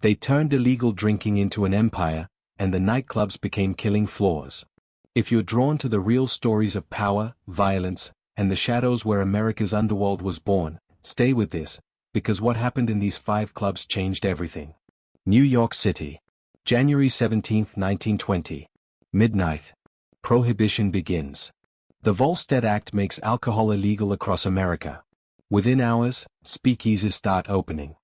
They turned illegal drinking into an empire, and the nightclubs became killing floors. If you're drawn to the real stories of power, violence, and the shadows where America's underworld was born, stay with this, because what happened in these 5 clubs changed everything. New York City. January 17, 1920. Midnight. Prohibition begins. The Volstead Act makes alcohol illegal across America. Within hours, speakeasies start opening.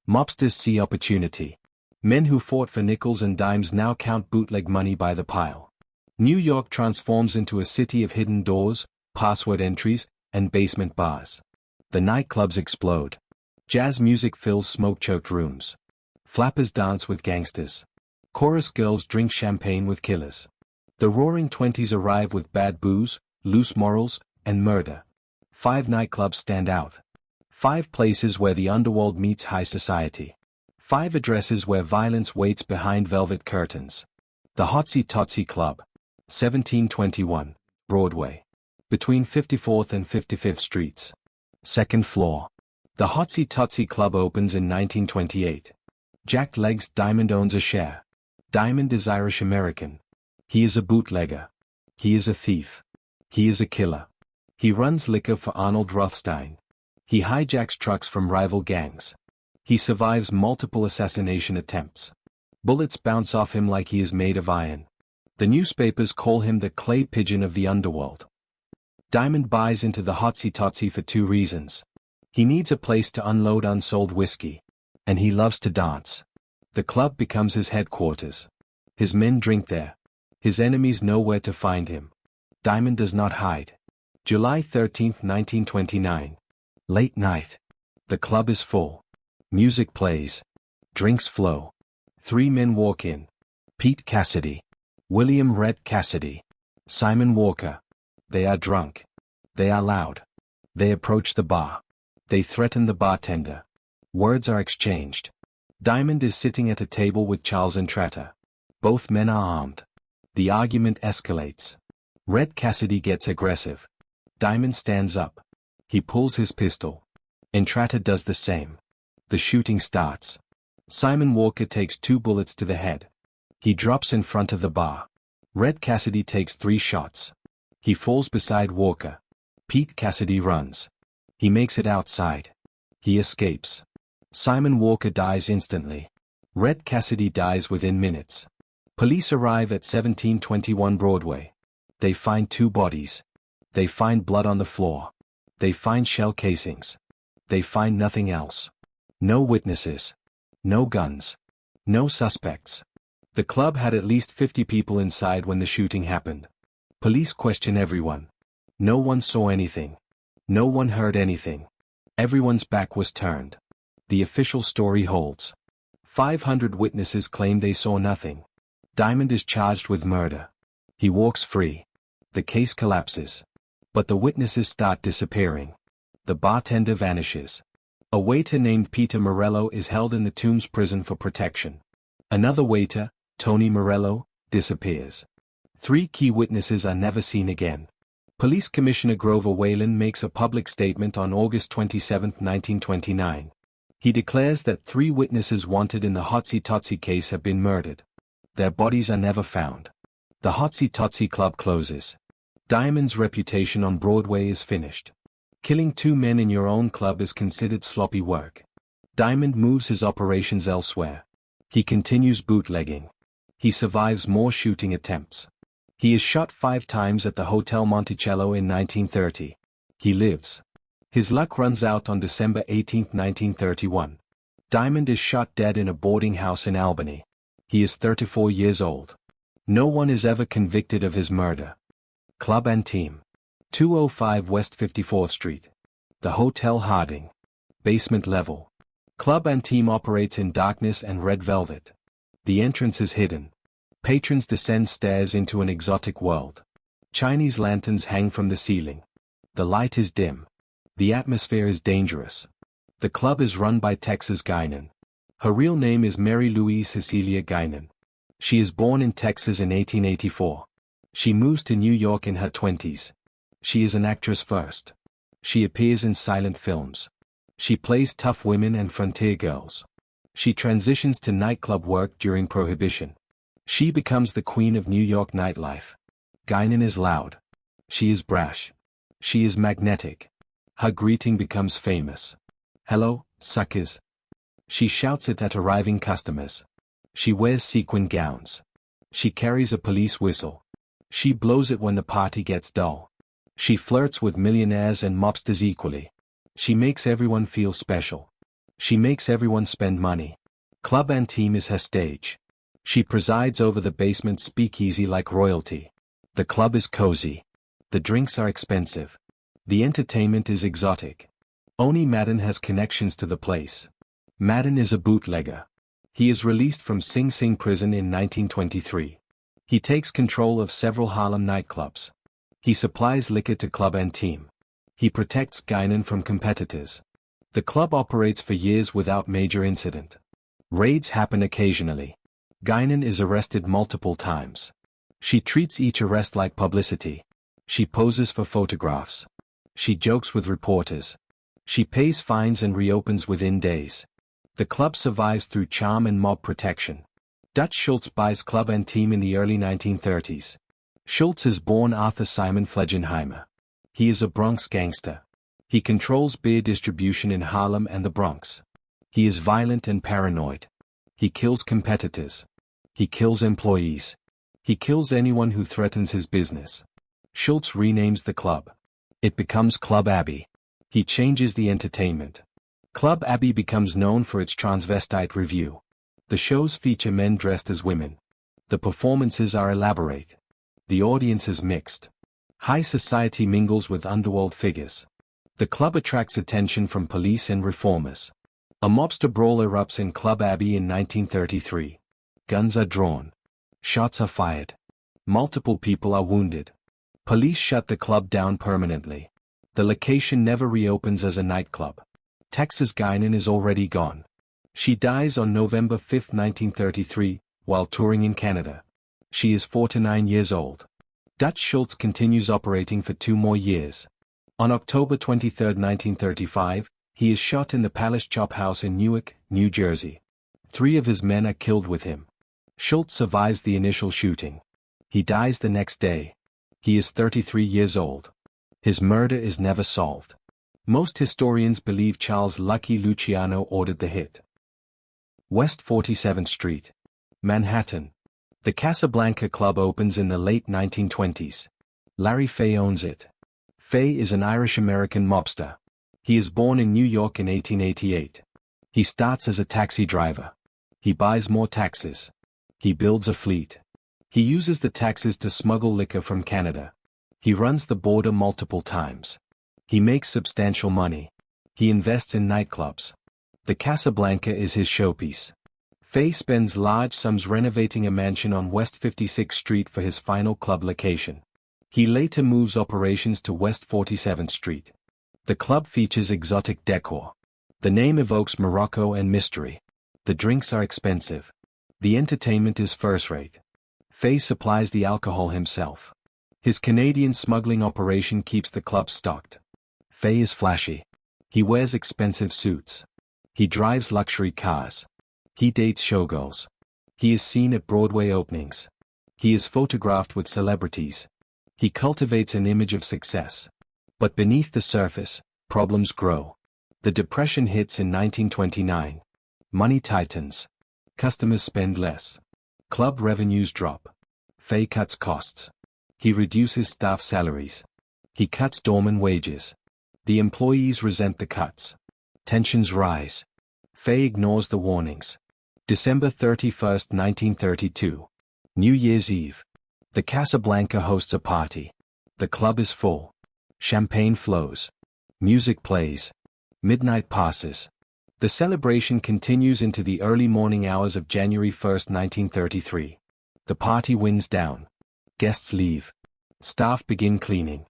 Mobsters see opportunity. Men who fought for nickels and dimes now count bootleg money by the pile. New York transforms into a city of hidden doors, password entries, and basement bars. The nightclubs explode. Jazz music fills smoke-choked rooms. Flappers dance with gangsters. Chorus girls drink champagne with killers. The roaring 20s arrive with bad booze, loose morals, and murder. 5 nightclubs stand out. 5 places where the underworld meets high society. 5 addresses where violence waits behind velvet curtains. The Hotsy Totsy Club. 1721, Broadway. Between 54th and 55th Streets. 2nd floor. The Hotsy Totsy Club opens in 1928. Jack Legs Diamond owns a share. Diamond is Irish-American. He is a bootlegger. He is a thief. He is a killer. He runs liquor for Arnold Rothstein. He hijacks trucks from rival gangs. He survives multiple assassination attempts. Bullets bounce off him like he is made of iron. The newspapers call him the clay pigeon of the underworld. Diamond buys into the Hotsy Totsy for 2 reasons. He needs a place to unload unsold whiskey. And he loves to dance. The club becomes his headquarters. His men drink there. His enemies know where to find him. Diamond does not hide. July 13, 1929. Late night. The club is full. Music plays. Drinks flow. 3 men walk in. Pete Cassidy. William Red Cassidy. Simon Walker. They are drunk. They are loud. They approach the bar. They threaten the bartender. Words are exchanged. Diamond is sitting at a table with Charles and Tratter. Both men are armed. The argument escalates. Red Cassidy gets aggressive. Diamond stands up. He pulls his pistol. Entrata does the same. The shooting starts. Simon Walker takes 2 bullets to the head. He drops in front of the bar. Red Cassidy takes 3 shots. He falls beside Walker. Pete Cassidy runs. He makes it outside. He escapes. Simon Walker dies instantly. Red Cassidy dies within minutes. Police arrive at 1721 Broadway. They find 2 bodies. They find blood on the floor. They find shell casings. They find nothing else. No witnesses. No guns. No suspects. The club had at least 50 people inside when the shooting happened. Police question everyone. No one saw anything. No one heard anything. Everyone's back was turned. The official story holds. 500 witnesses claim they saw nothing. Diamond is charged with murder. He walks free. The case collapses. But the witnesses start disappearing. The bartender vanishes. A waiter named Peter Morello is held in the Tombs prison for protection. Another waiter, Tony Morello, disappears. 3 key witnesses are never seen again. Police Commissioner Grover Whalen makes a public statement on August 27, 1929. He declares that 3 witnesses wanted in the Hotsy Totsy case have been murdered. Their bodies are never found. The Hotsy Totsy Club closes. Diamond's reputation on Broadway is finished. Killing 2 men in your own club is considered sloppy work. Diamond moves his operations elsewhere. He continues bootlegging. He survives more shooting attempts. He is shot 5 times at the Hotel Monticello in 1930. He lives. His luck runs out on December 18, 1931. Diamond is shot dead in a boarding house in Albany. He is 34 years old. No one is ever convicted of his murder. Club and Team. 205 West 54th Street. The Hotel Harding. Basement level. Club and Team operates in darkness and red velvet. The entrance is hidden. Patrons descend stairs into an exotic world. Chinese lanterns hang from the ceiling. The light is dim. The atmosphere is dangerous. The club is run by Texas Guinan. Her real name is Mary Louise Cecilia Guinan. She is born in Texas in 1884. She moves to New York in her 20s. She is an actress first. She appears in silent films. She plays tough women and frontier girls. She transitions to nightclub work during Prohibition. She becomes the queen of New York nightlife. Guinan is loud. She is brash. She is magnetic. Her greeting becomes famous. "Hello, suckers." She shouts it at arriving customers. She wears sequin gowns. She carries a police whistle. She blows it when the party gets dull. She flirts with millionaires and mobsters equally. She makes everyone feel special. She makes everyone spend money. Club Antime is her stage. She presides over the basement speakeasy like royalty. The club is cozy. The drinks are expensive. The entertainment is exotic. Only Madden has connections to the place. Madden is a bootlegger. He is released from Sing Sing prison in 1923. He takes control of several Harlem nightclubs. He supplies liquor to Club Antime. He protects Guinan from competitors. The club operates for years without major incident. Raids happen occasionally. Guinan is arrested multiple times. She treats each arrest like publicity. She poses for photographs. She jokes with reporters. She pays fines and reopens within days. The club survives through charm and mob protection. Dutch Schultz buys Club Antime in the early 1930s. Schultz is born Arthur Simon Flegenheimer. He is a Bronx gangster. He controls beer distribution in Harlem and the Bronx. He is violent and paranoid. He kills competitors. He kills employees. He kills anyone who threatens his business. Schultz renames the club. It becomes Club Abbey. He changes the entertainment. Club Abbey becomes known for its transvestite revue. The shows feature men dressed as women. The performances are elaborate. The audience is mixed. High society mingles with underworld figures. The club attracts attention from police and reformers. A mobster brawl erupts in Club Abbey in 1933. Guns are drawn. Shots are fired. Multiple people are wounded. Police shut the club down permanently. The location never reopens as a nightclub. Texas Guinan is already gone. She dies on November 5, 1933, while touring in Canada. She is 49 years old. Dutch Schultz continues operating for 2 more years. On October 23, 1935, he is shot in the Palace Chop House in Newark, New Jersey. 3 of his men are killed with him. Schultz survives the initial shooting. He dies the next day. He is 33 years old. His murder is never solved. Most historians believe Charles Lucky Luciano ordered the hit. West 47th Street, Manhattan. The Casablanca Club opens in the late 1920s. Larry Fay owns it. Fay is an Irish-American mobster. He is born in New York in 1888. He starts as a taxi driver. He buys more taxis. He builds a fleet. He uses the taxis to smuggle liquor from Canada. He runs the border multiple times. He makes substantial money. He invests in nightclubs. The Casablanca is his showpiece. Fay spends large sums renovating a mansion on West 56th Street for his final club location. He later moves operations to West 47th Street. The club features exotic decor. The name evokes Morocco and mystery. The drinks are expensive. The entertainment is first-rate. Fay supplies the alcohol himself. His Canadian smuggling operation keeps the club stocked. Fay is flashy. He wears expensive suits. He drives luxury cars. He dates showgirls. He is seen at Broadway openings. He is photographed with celebrities. He cultivates an image of success. But beneath the surface, problems grow. The Depression hits in 1929. Money tightens. Customers spend less. Club revenues drop. Fay cuts costs. He reduces staff salaries. He cuts doorman wages. The employees resent the cuts. Tensions rise. Fay ignores the warnings. December 31, 1932. New Year's Eve. The Casablanca hosts a party. The club is full. Champagne flows. Music plays. Midnight passes. The celebration continues into the early morning hours of January 1, 1933. The party winds down. Guests leave. Staff begin cleaning.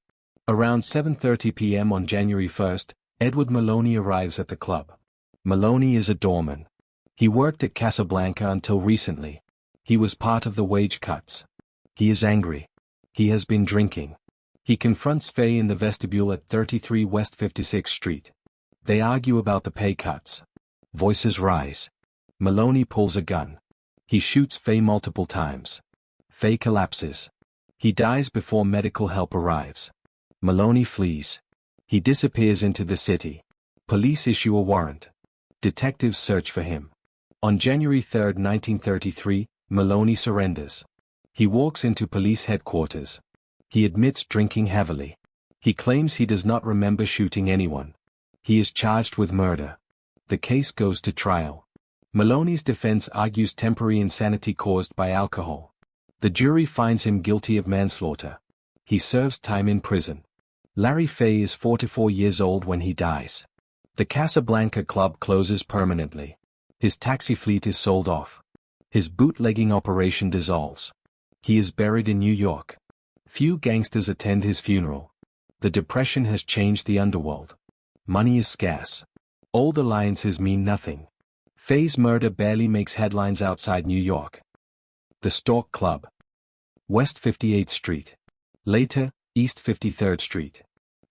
Around 7:30 p.m. on January 1st, Edward Maloney arrives at the club. Maloney is a doorman. He worked at Casablanca until recently. He was part of the wage cuts. He is angry. He has been drinking. He confronts Fay in the vestibule at 33 West 56th Street. They argue about the pay cuts. Voices rise. Maloney pulls a gun. He shoots Faye multiple times. Faye collapses. He dies before medical help arrives. Maloney flees. He disappears into the city. Police issue a warrant. Detectives search for him. On January 3, 1933, Maloney surrenders. He walks into police headquarters. He admits drinking heavily. He claims he does not remember shooting anyone. He is charged with murder. The case goes to trial. Maloney's defense argues temporary insanity caused by alcohol. The jury finds him guilty of manslaughter. He serves time in prison. Larry Fay is 44 years old when he dies. The Casablanca Club closes permanently. His taxi fleet is sold off. His bootlegging operation dissolves. He is buried in New York. Few gangsters attend his funeral. The Depression has changed the underworld. Money is scarce. Old alliances mean nothing. Fay's murder barely makes headlines outside New York. The Stork Club. West 58th Street. Later, East 53rd Street.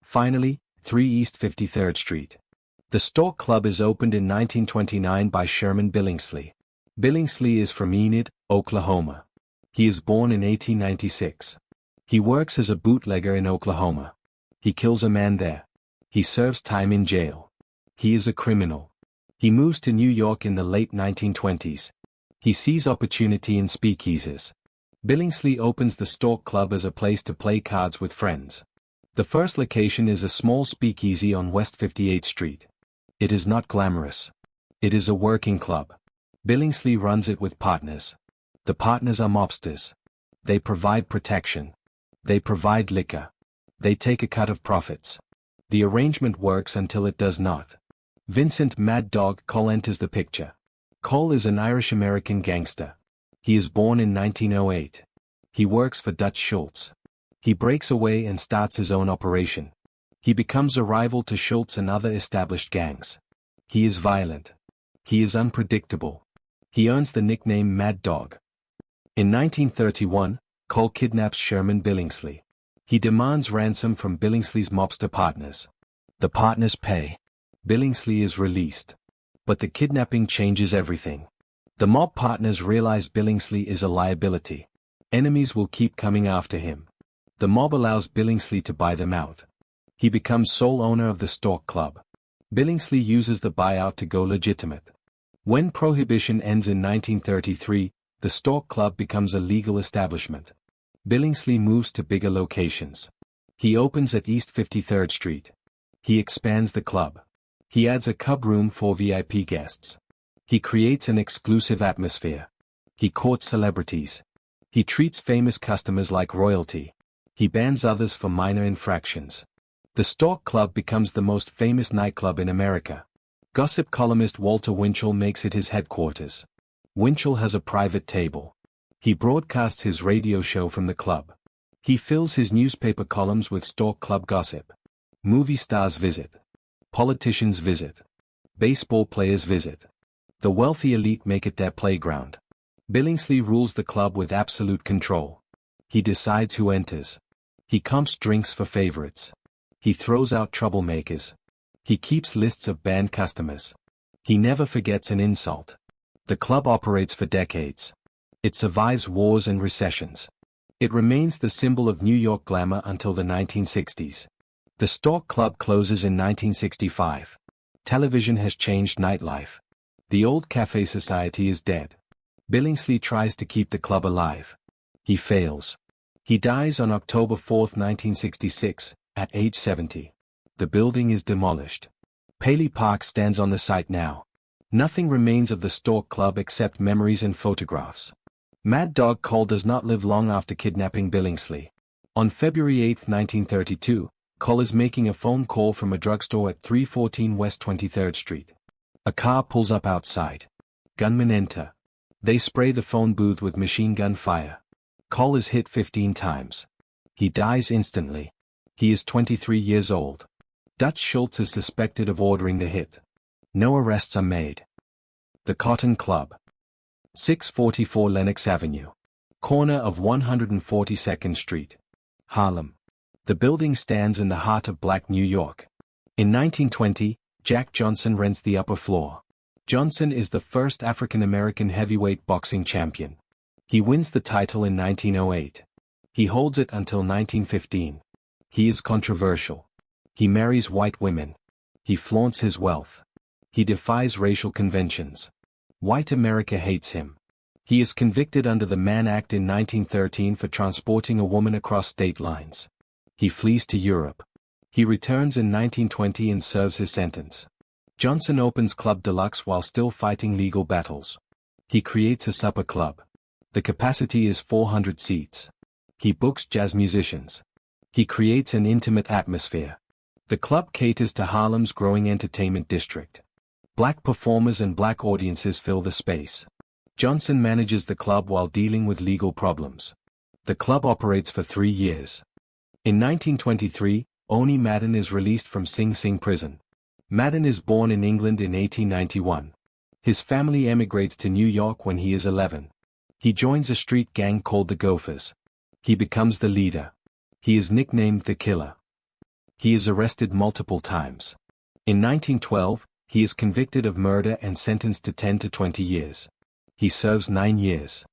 Finally, 3 East 53rd Street. The Stork Club is opened in 1929 by Sherman Billingsley. Billingsley is from Enid, Oklahoma. He is born in 1896. He works as a bootlegger in Oklahoma. He kills a man there. He serves time in jail. He is a criminal. He moves to New York in the late 1920s. He sees opportunity in speakeasies. Billingsley opens the Stork Club as a place to play cards with friends. The first location is a small speakeasy on West 58th Street. It is not glamorous. It is a working club. Billingsley runs it with partners. The partners are mobsters. They provide protection. They provide liquor. They take a cut of profits. The arrangement works until it does not. Vincent "Mad Dog" Cole enters the picture. Cole is an Irish-American gangster. He is born in 1908. He works for Dutch Schultz. He breaks away and starts his own operation. He becomes a rival to Schultz and other established gangs. He is violent. He is unpredictable. He earns the nickname Mad Dog. In 1931, Cole kidnaps Sherman Billingsley. He demands ransom from Billingsley's mobster partners. The partners pay. Billingsley is released. But the kidnapping changes everything. The mob partners realize Billingsley is a liability. Enemies will keep coming after him. The mob allows Billingsley to buy them out. He becomes sole owner of the Stork Club. Billingsley uses the buyout to go legitimate. When Prohibition ends in 1933, the Stork Club becomes a legal establishment. Billingsley moves to bigger locations. He opens at East 53rd Street. He expands the club. He adds a cub room for VIP guests. He creates an exclusive atmosphere. He courts celebrities. He treats famous customers like royalty. He bans others for minor infractions. The Stork Club becomes the most famous nightclub in America. Gossip columnist Walter Winchell makes it his headquarters. Winchell has a private table. He broadcasts his radio show from the club. He fills his newspaper columns with Stork Club gossip. Movie stars visit. Politicians visit. Baseball players visit. The wealthy elite make it their playground. Billingsley rules the club with absolute control. He decides who enters. He comps drinks for favorites. He throws out troublemakers. He keeps lists of banned customers. He never forgets an insult. The club operates for decades. It survives wars and recessions. It remains the symbol of New York glamour until the 1960s. The Stork Club closes in 1965. Television has changed nightlife. The old cafe society is dead. Billingsley tries to keep the club alive. He fails. He dies on October 4, 1966, at age 70. The building is demolished. Paley Park stands on the site now. Nothing remains of the Stork Club except memories and photographs. Mad Dog Cole does not live long after kidnapping Billingsley. On February 8, 1932, Cole is making a phone call from a drugstore at 314 West 23rd Street. A car pulls up outside. Gunmen enter. They spray the phone booth with machine gun fire. Cole is hit 15 times. He dies instantly. He is 23 years old. Dutch Schultz is suspected of ordering the hit. No arrests are made. The Cotton Club. 644 Lenox Avenue. Corner of 142nd Street. Harlem. The building stands in the heart of Black New York. In 1920, Jack Johnson rents the upper floor. Johnson is the first African-American heavyweight boxing champion. He wins the title in 1908. He holds it until 1915. He is controversial. He marries white women. He flaunts his wealth. He defies racial conventions. White America hates him. He is convicted under the Mann Act in 1913 for transporting a woman across state lines. He flees to Europe. He returns in 1920 and serves his sentence. Johnson opens Club Deluxe while still fighting legal battles. He creates a supper club. The capacity is 400 seats. He books jazz musicians. He creates an intimate atmosphere. The club caters to Harlem's growing entertainment district. Black performers and black audiences fill the space. Johnson manages the club while dealing with legal problems. The club operates for 3 years. In 1923, Oni Madden is released from Sing Sing prison. Madden is born in England in 1891. His family emigrates to New York when he is 11. He joins a street gang called the Gophers. He becomes the leader. He is nicknamed the Killer. He is arrested multiple times. In 1912, he is convicted of murder and sentenced to 10 to 20 years. He serves 9 years.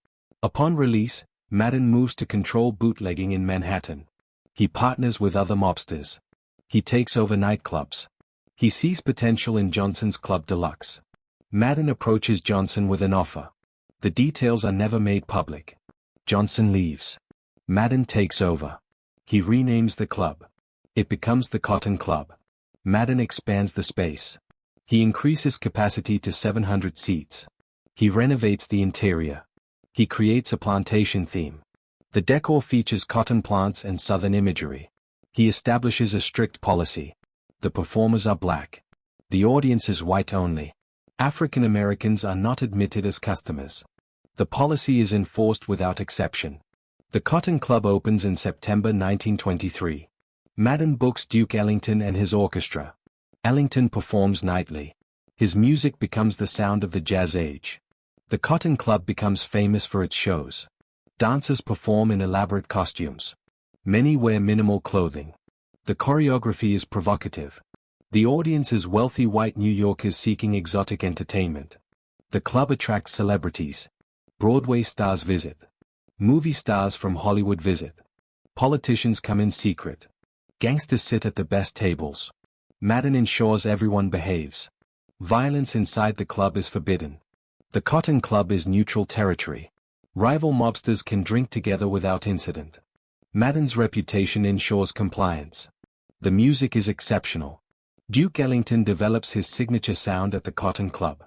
Upon release, Madden moves to control bootlegging in Manhattan. He partners with other mobsters. He takes over nightclubs. He sees potential in Johnson's Club Deluxe. Madden approaches Johnson with an offer. The details are never made public. Johnson leaves. Madden takes over. He renames the club. It becomes the Cotton Club. Madden expands the space. He increases capacity to 700 seats. He renovates the interior. He creates a plantation theme. The decor features cotton plants and southern imagery. He establishes a strict policy. The performers are black. The audience is white only. African Americans are not admitted as customers. The policy is enforced without exception. The Cotton Club opens in September 1923. Madden books Duke Ellington and his orchestra. Ellington performs nightly. His music becomes the sound of the jazz age. The Cotton Club becomes famous for its shows. Dancers perform in elaborate costumes. Many wear minimal clothing. The choreography is provocative. The audience is wealthy white New Yorkers seeking exotic entertainment. The club attracts celebrities. Broadway stars visit. Movie stars from Hollywood visit. Politicians come in secret. Gangsters sit at the best tables. Madden ensures everyone behaves. Violence inside the club is forbidden. The Cotton Club is neutral territory. Rival mobsters can drink together without incident. Madden's reputation ensures compliance. The music is exceptional. Duke Ellington develops his signature sound at the Cotton Club.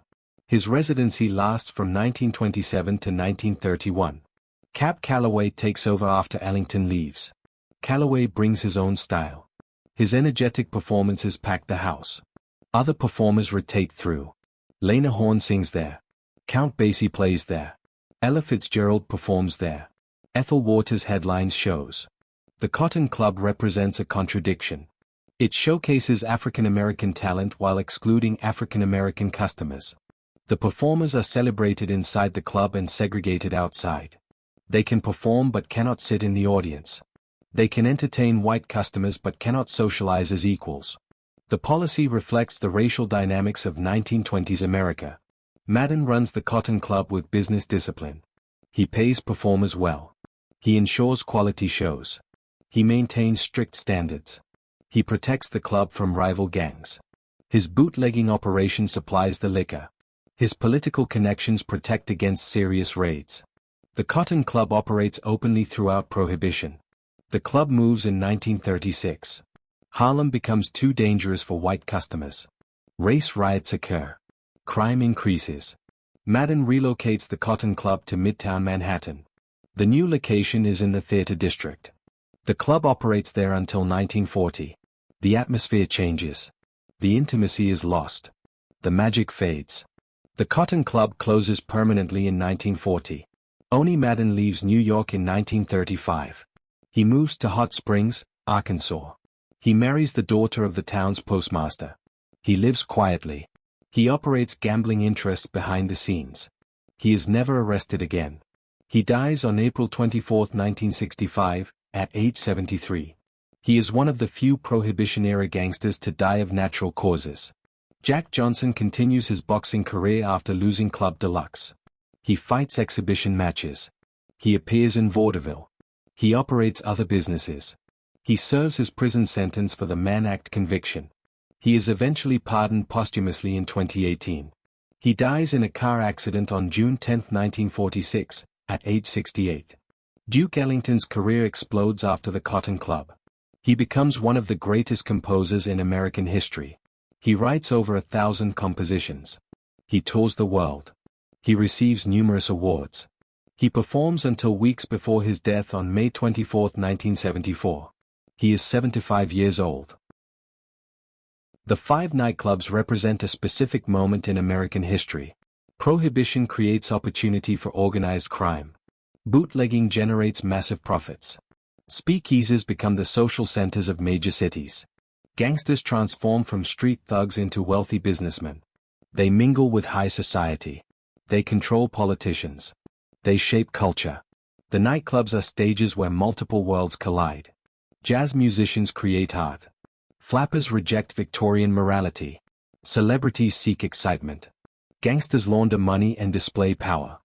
His residency lasts from 1927 to 1931. Cab Calloway takes over after Ellington leaves. Calloway brings his own style. His energetic performances pack the house. Other performers rotate through. Lena Horne sings there. Count Basie plays there. Ella Fitzgerald performs there. Ethel Waters headlines shows. The Cotton Club represents a contradiction. It showcases African American talent while excluding African American customers. The performers are celebrated inside the club and segregated outside. They can perform but cannot sit in the audience. They can entertain white customers but cannot socialize as equals. The policy reflects the racial dynamics of 1920s America. Madden runs the Cotton Club with business discipline. He pays performers well. He ensures quality shows. He maintains strict standards. He protects the club from rival gangs. His bootlegging operation supplies the liquor. His political connections protect against serious raids. The Cotton Club operates openly throughout Prohibition. The club moves in 1936. Harlem becomes too dangerous for white customers. Race riots occur. Crime increases. Madden relocates the Cotton Club to Midtown Manhattan. The new location is in the Theater District. The club operates there until 1940. The atmosphere changes. The intimacy is lost. The magic fades. The Cotton Club closes permanently in 1940. Oni Madden leaves New York in 1935. He moves to Hot Springs, Arkansas. He marries the daughter of the town's postmaster. He lives quietly. He operates gambling interests behind the scenes. He is never arrested again. He dies on April 24, 1965, at age 73. He is one of the few Prohibition-era gangsters to die of natural causes. Jack Johnson continues his boxing career after losing Club Deluxe. He fights exhibition matches. He appears in vaudeville. He operates other businesses. He serves his prison sentence for the Mann Act conviction. He is eventually pardoned posthumously in 2018. He dies in a car accident on June 10, 1946, at age 68. Duke Ellington's career explodes after the Cotton Club. He becomes one of the greatest composers in American history. He writes over 1,000 compositions. He tours the world. He receives numerous awards. He performs until weeks before his death on May 24, 1974. He is 75 years old. The 5 nightclubs represent a specific moment in American history. Prohibition creates opportunity for organized crime. Bootlegging generates massive profits. Speakeasies become the social centers of major cities. Gangsters transform from street thugs into wealthy businessmen. They mingle with high society. They control politicians. They shape culture. The nightclubs are stages where multiple worlds collide. Jazz musicians create art. Flappers reject Victorian morality. Celebrities seek excitement. Gangsters launder money and display power.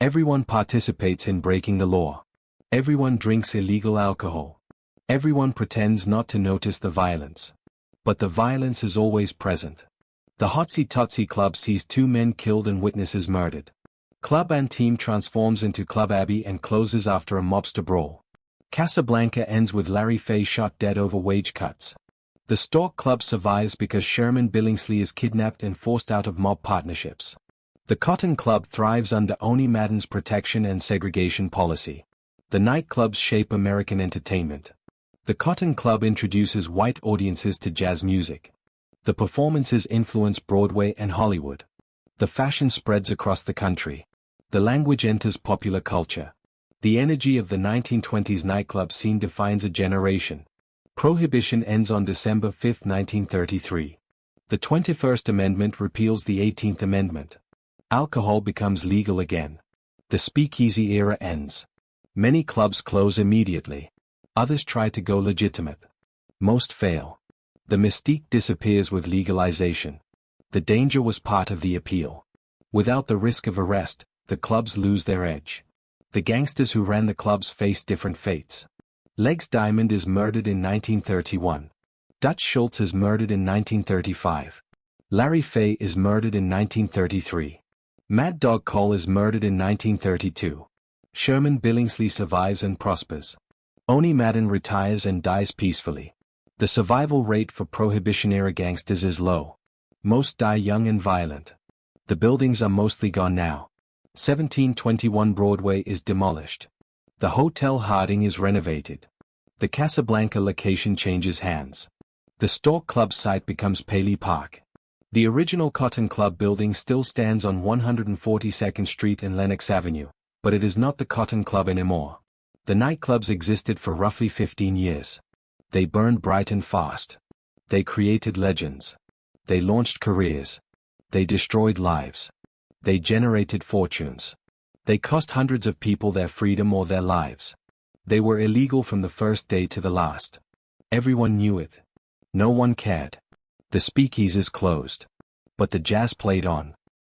Everyone participates in breaking the law. Everyone drinks illegal alcohol. Everyone pretends not to notice the violence. But the violence is always present. The Hotsy Totsy Club sees 2 men killed and witnesses murdered. Club Antime transforms into Club Abbey and closes after a mobster brawl. Casablanca ends with Larry Fay shot dead over wage cuts. The Stork Club survives because Sherman Billingsley is kidnapped and forced out of mob partnerships. The Cotton Club thrives under Oni Madden's protection and segregation policy. The nightclubs shape American entertainment. The Cotton Club introduces white audiences to jazz music. The performances influence Broadway and Hollywood. The fashion spreads across the country. The language enters popular culture. The energy of the 1920s nightclub scene defines a generation. Prohibition ends on December 5, 1933. The 21st Amendment repeals the 18th Amendment. Alcohol becomes legal again. The speakeasy era ends. Many clubs close immediately. Others try to go legitimate. Most fail. The mystique disappears with legalization. The danger was part of the appeal. Without the risk of arrest, the clubs lose their edge. The gangsters who ran the clubs face different fates. Legs Diamond is murdered in 1931. Dutch Schultz is murdered in 1935. Larry Fay is murdered in 1933. Mad Dog Cole is murdered in 1932. Sherman Billingsley survives and prospers. Oni Madden retires and dies peacefully. The survival rate for Prohibition-era gangsters is low. Most die young and violent. The buildings are mostly gone now. 1721 Broadway is demolished. The Hotel Harding is renovated. The Casablanca location changes hands. The Stork Club site becomes Paley Park. The original Cotton Club building still stands on 142nd Street and Lenox Avenue, but it is not the Cotton Club anymore. The nightclubs existed for roughly 15 years. They burned bright and fast. They created legends. They launched careers. They destroyed lives. They generated fortunes. They cost hundreds of people their freedom or their lives. They were illegal from the first day to the last. Everyone knew it. No one cared. The speakeasies closed. But the jazz played on.